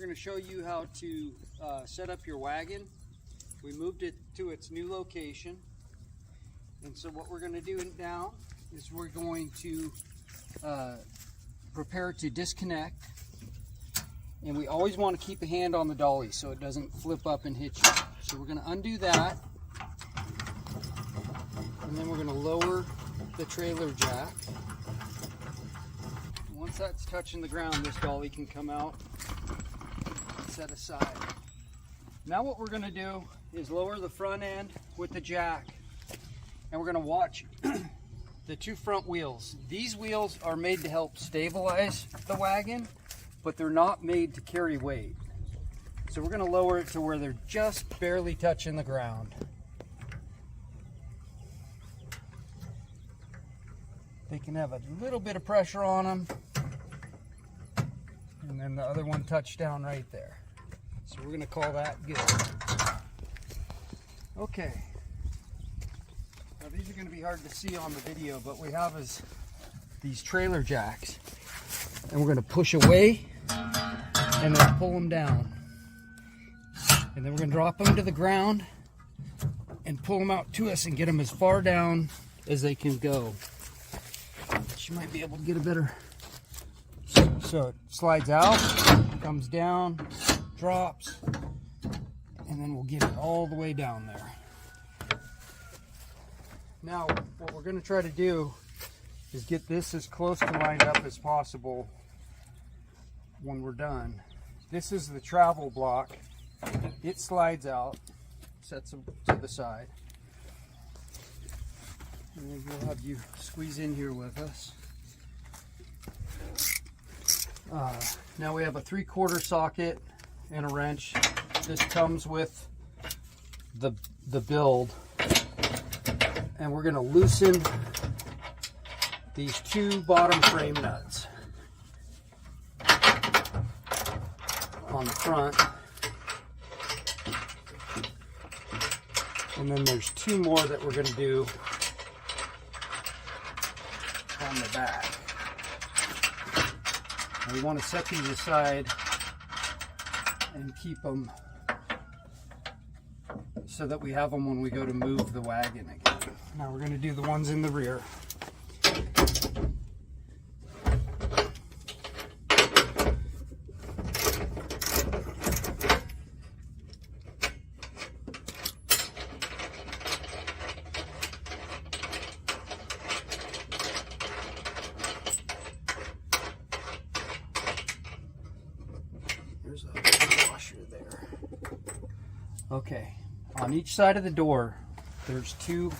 going to show you how to set up your wagon. We moved it to its new location. And so what we're going to do now is we're going to prepare to disconnect. And we always want to keep a hand on the dolly so it doesn't flip up and hit you. So we're going to undo that. And then we're going to lower the trailer jack. Once that's touching the ground, this dolly can come out and set aside. Now what we're going to do is lower the front end with the jack. And we're going to watch the two front wheels. These wheels are made to help stabilize the wagon, but they're not made to carry weight. So we're going to lower it to where they're just barely touching the ground. They can have a little bit of pressure on them. And then the other one touched down right there. So we're going to call that good. Okay. Now these are going to be hard to see on the video, but we have is these trailer jacks. And we're going to push away and then pull them down. And then we're going to drop them to the ground and pull them out to us and get them as far down as they can go. You might be able to get a better. So it slides out, comes down, drops, and then we'll get it all the way down there. Now, what we're going to try to do is get this as close to lined up as possible when we're done. This is the travel block. It slides out, sets them to the side. And then we'll have you squeeze in here with us. Now we have a 3/4 socket and a wrench. This comes with the build. And we're going to loosen these two bottom frame nuts on the front. And then there's two more that we're going to do on the back. And we want to set these aside and keep them so that we have them when we go to move the wagon again. Now we're going to do the ones in the rear. There's a washer there. Okay, on each side of the door, there's two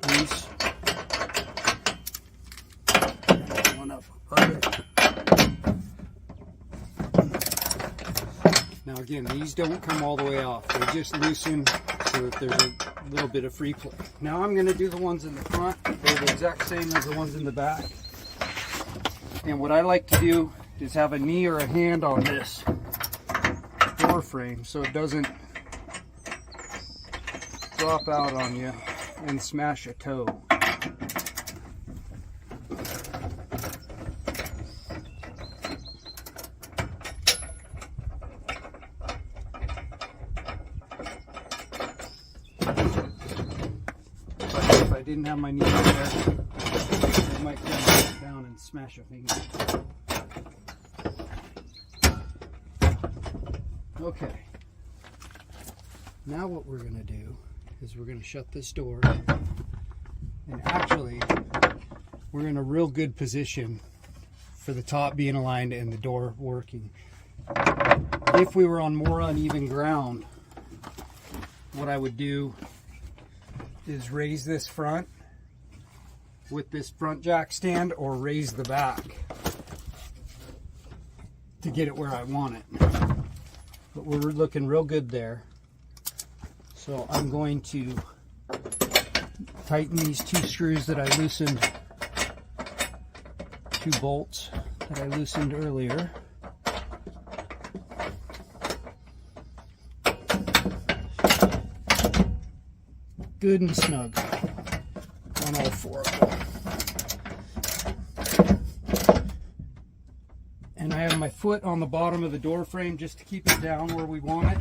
loose. One up above it. Now again, these don't come all the way off. They just loosen so that there's a little bit of free play. Now I'm going to do the ones in the front. They're the exact same as the ones in the back. And what I like to do is have a knee or a hand on this door frame so it doesn't drop out on you and smash a toe. If I didn't have my knee there, I might come down and smash a finger. Okay, now what we're going to do is we're going to shut this door, and actually we're in a real good position for the top being aligned and the door working. If we were on more uneven ground, what I would do is raise this front with this front jack stand or raise the back to get it where I want it. But we're looking real good there. So I'm going to tighten these two screws that I loosened, two bolts that I loosened earlier. Good and snug on all four of them. And I have my foot on the bottom of the door frame just to keep it down where we want it.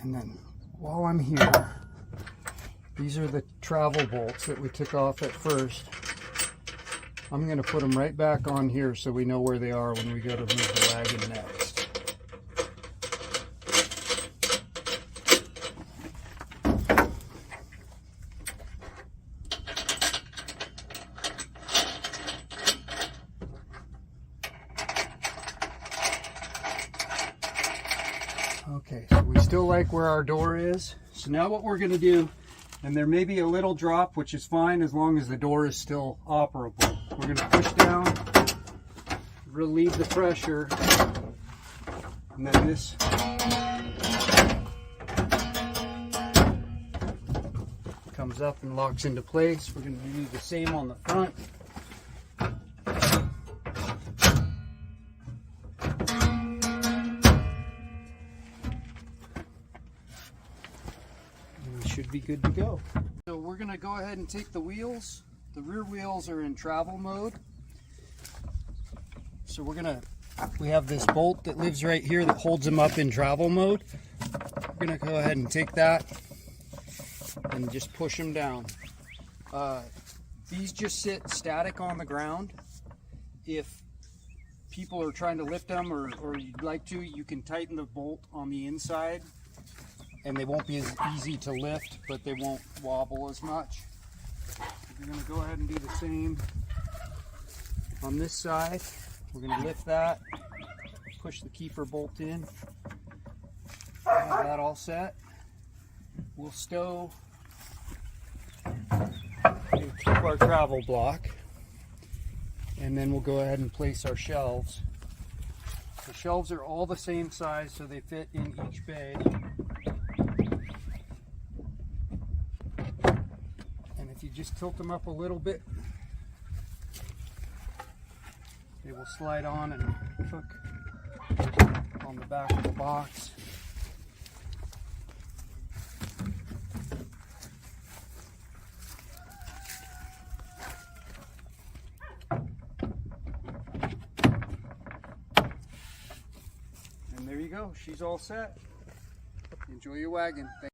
And then while I'm here, these are the travel bolts that we took off at first. I'm going to put them right back on here so we know where they are when we go to move the wagon next. Okay, so we still like where our door is. So now what we're going to do, and there may be a little drop, which is fine as long as the door is still operable. We're going to push down, relieve the pressure, and then this comes up and locks into place. We're going to do the same on the front. Should be good to go. So we're going to go ahead and take the wheels. The rear wheels are in travel mode. So we have this bolt that lives right here that holds them up in travel mode. We're going to go ahead and take that and just push them down. These just sit static on the ground. If people are trying to lift them or you'd like to, you can tighten the bolt on the inside and they won't be as easy to lift, but they won't wobble as much. We're going to go ahead and do the same on this side. We're going to lift that, push the keeper bolt in, have that all set. We'll stow, we'll keep our travel block, and then we'll go ahead and place our shelves. The shelves are all the same size, so they fit in each bay. And if you just tilt them up a little bit, they will slide on and hook on the back of the box. And there you go, she's all set. Enjoy your wagon.